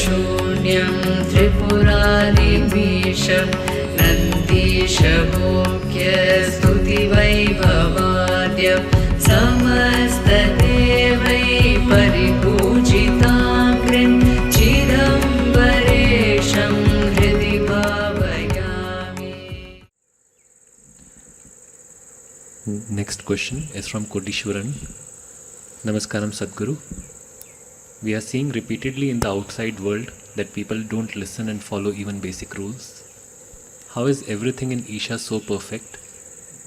शून्यं त्रिपुरारिमीश नन्दीशभोग्य स्तुतिवैभवाद्य समस्तदेवै परिपूजिताग्र्यं चिदम्बरेशं हृदि भावयामि. Next question is from Kodishwaran. Namaskaram Sadhguru. We are seeing repeatedly in the outside world that people don't listen and follow even basic rules. How is everything in Isha so perfect,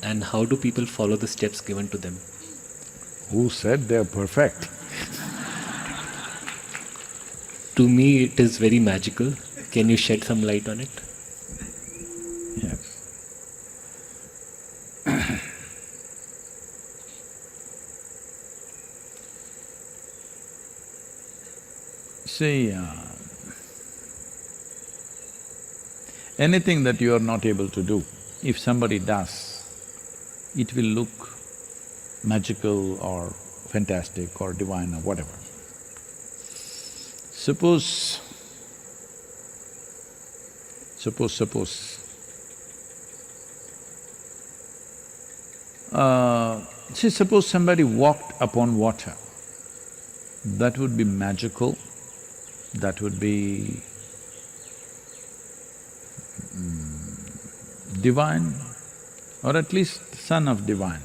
and how do people follow the steps given to them? Who said they're perfect? To me it is very magical. Can you shed some light on it? Yes. See, anything that you are not able to do, if somebody does, it will look magical or fantastic or divine or whatever. Suppose somebody walked upon water, that would be magical, that would be divine, or at least son of divine.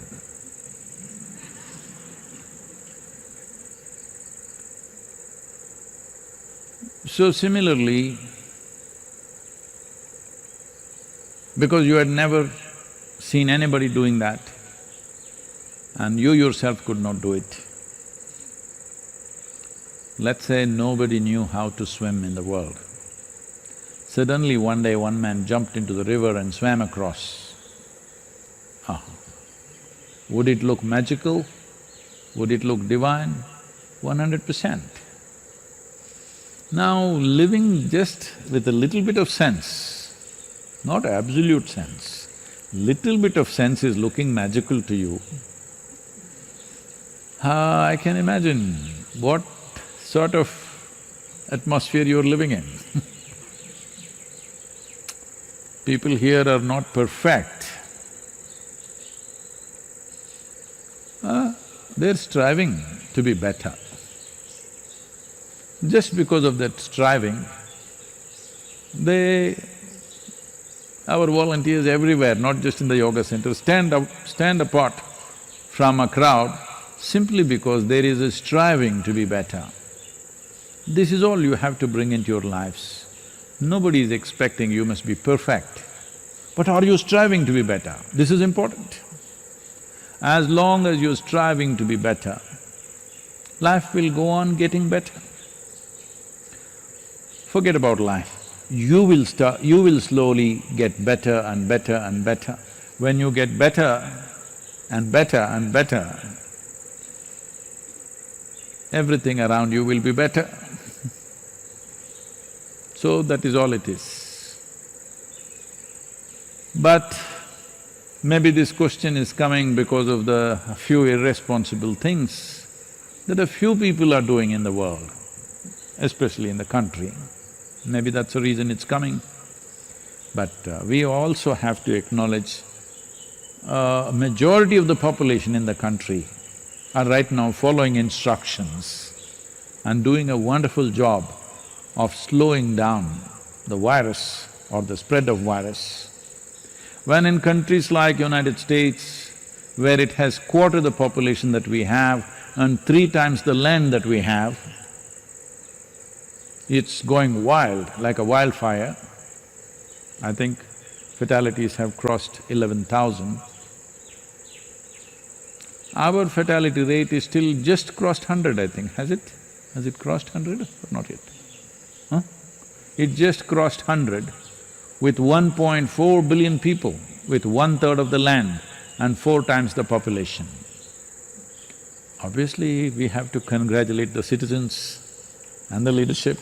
So similarly, because you had never seen anybody doing that, and you yourself could not do it. Let's say nobody knew how to swim in the world. Suddenly one day one man jumped into the river and swam across. Would it look magical? Would it look divine? 100%. Now, living just with a little bit of sense, not absolute sense, little bit of sense is looking magical to you. I can imagine what sort of atmosphere you're living in. People here are not perfect. They're striving to be better. Just because of that striving, our volunteers everywhere, not just in the yoga center, stand apart from a crowd simply because there is a striving to be better. This is all you have to bring into your lives. Nobody is expecting you must be perfect, but are you striving to be better? This is important. As long as you're striving to be better, life will go on getting better. Forget about life. You will slowly get better and better and better. When you get better and better and better, everything around you will be better. So that is all it is. But maybe this question is coming because of the few irresponsible things that a few people are doing in the world, especially in the country. Maybe that's the reason it's coming. But we also have to acknowledge a majority of the population in the country are right now following instructions and doing a wonderful job of slowing down the virus or the spread of virus. When in countries like United States, where it has quarter the population that we have and 3 times the land that we have, it's going wild, like a wildfire. I think fatalities have crossed 11,000. Our fatality rate is still just crossed 100, I think, has it? Has it crossed 100 or not yet? It just crossed 100 with 1.4 billion people, with 1/3 of the land and 4 times the population. Obviously, we have to congratulate the citizens and the leadership.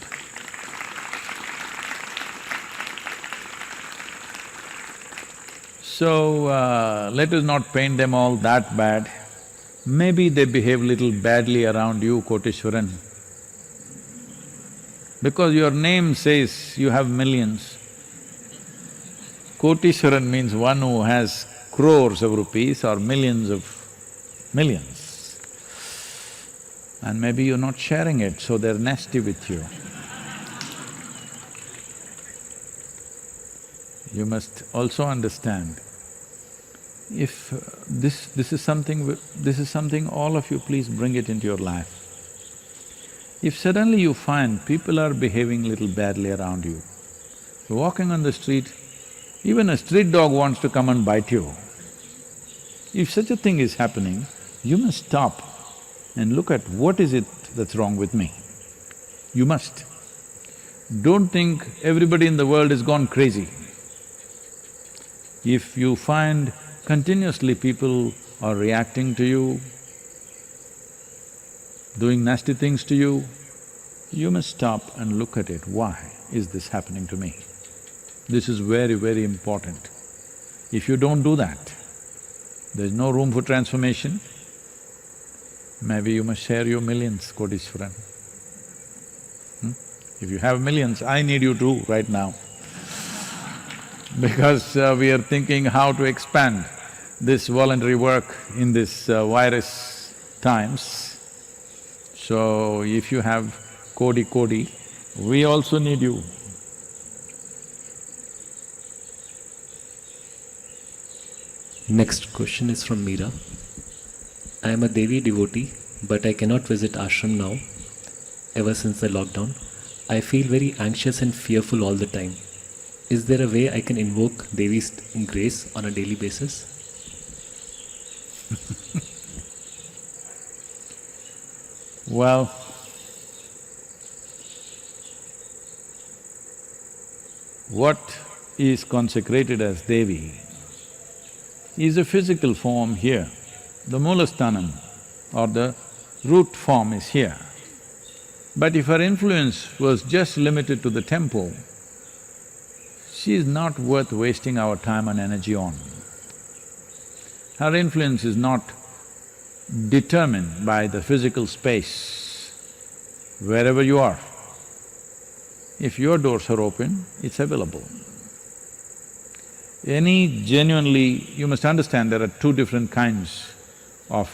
So, let us not paint them all that bad. Maybe they behave little badly around you, Koteshwaran. Because your name says you have millions. Kotishwaran means one who has crores of rupees or millions of millions. And maybe you're not sharing it, so they're nasty with you. You must also understand, if this is something all of you please bring it into your life. If suddenly you find people are behaving little badly around you, you're walking on the street, even a street dog wants to come and bite you. If such a thing is happening, you must stop and look at what is it that's wrong with me. You must. Don't think everybody in the world has gone crazy. If you find continuously people are reacting to you, doing nasty things to you, you must stop and look at it. Why is this happening to me? This is very, very important. If you don't do that, there's no room for transformation. Maybe you must share your millions, Kodishwaran. If you have millions, I need you too right now. Because we are thinking how to expand this voluntary work in this virus times. So if you have kodi, we also need you. Next question is from Meera. I am a Devi devotee, but I cannot visit ashram now, ever since the lockdown. I feel very anxious and fearful all the time. Is there a way I can invoke Devi's grace on a daily basis? Well, what is consecrated as Devi is a physical form here. The Moolasthanam or the root form is here. But if her influence was just limited to the temple, she is not worth wasting our time and energy on. Her influence is not determined by the physical space. Wherever you are, if your doors are open, it's available. You must understand there are two different kinds of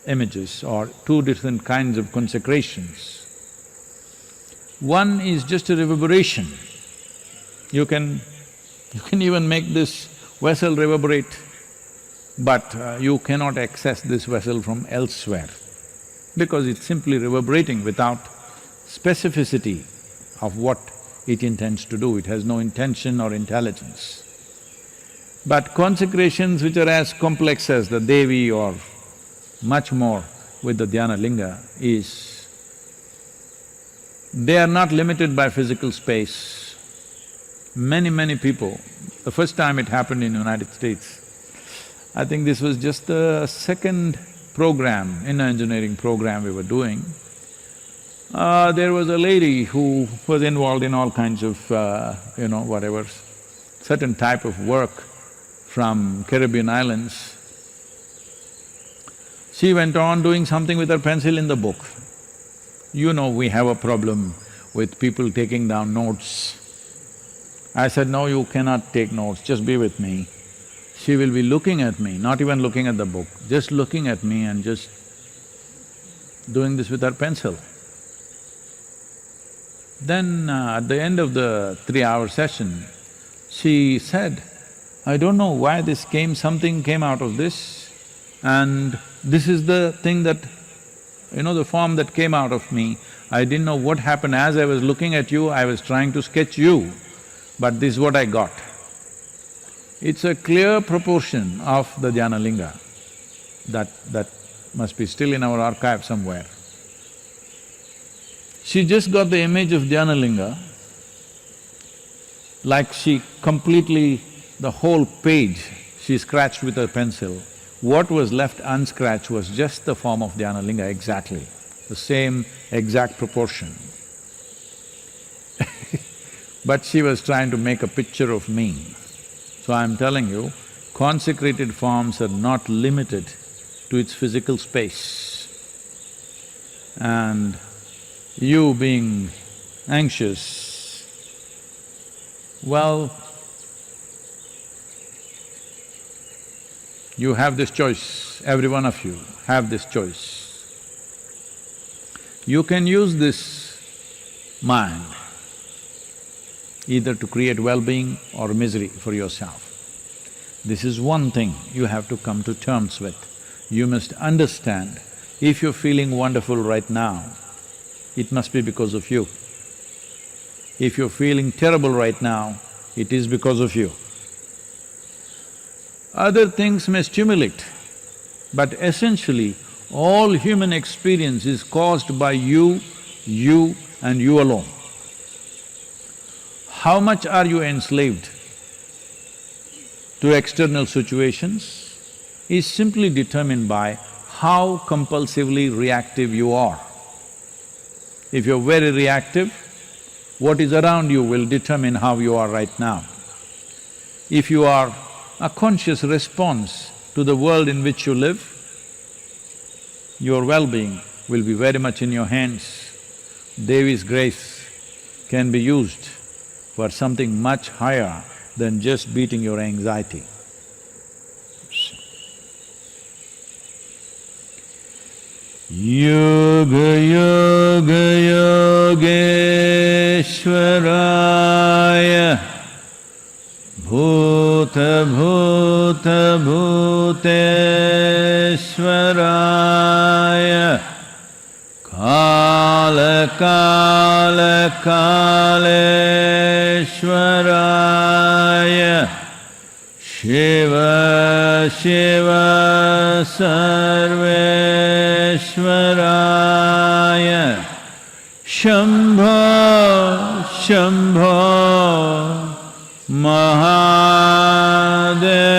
images or two different kinds of consecrations. One is just a reverberation. You can even make this vessel reverberate, but you cannot access this vessel from elsewhere because it's simply reverberating without specificity of what it intends to do. It has no intention or intelligence. But consecrations which are as complex as the Devi or much more with the Dhyana Linga they are not limited by physical space. Many people, the first time it happened in United States, I think this was just the second program, inner engineering program we were doing. There was a lady who was involved in all kinds of, whatever, certain type of work from Caribbean islands. She went on doing something with her pencil in the book. You know, we have a problem with people taking down notes. I said, no, you cannot take notes, just be with me. She will be looking at me, not even looking at the book, just looking at me and just doing this with her pencil. Then at the end of the 3-hour session, she said, I don't know why something came out of this, and this is the thing that, the form that came out of me. I didn't know what happened. As I was looking at you, I was trying to sketch you, but this is what I got. It's a clear proportion of the Dhyana Linga that must be still in our archive somewhere. She just got the image of Dhyana Linga, like she completely… the whole page she scratched with her pencil. What was left unscratched was just the form of Dhyana Linga exactly, the same exact proportion. But she was trying to make a picture of me. So I'm telling you, consecrated forms are not limited to its physical space. And you being anxious, well, you have this choice, every one of you have this choice. You can use this mind either to create well-being or misery for yourself. This is one thing you have to come to terms with. You must understand, if you're feeling wonderful right now, it must be because of you. If you're feeling terrible right now, it is because of you. Other things may stimulate, but essentially, all human experience is caused by you and you alone. How much are you enslaved to external situations is simply determined by how compulsively reactive you are. If you're very reactive, what is around you will determine how you are right now. If you are a conscious response to the world in which you live, your well-being will be very much in your hands. Devi's grace can be used for something much higher than just beating your anxiety. Yoga Yoga Yogeshwaraya Bhuta Bhuta Bhuteshwaraya Kala Kala Kaleshwaraya Shiva Shiva Sarveshwaraya Shambho Shambho Mahadeva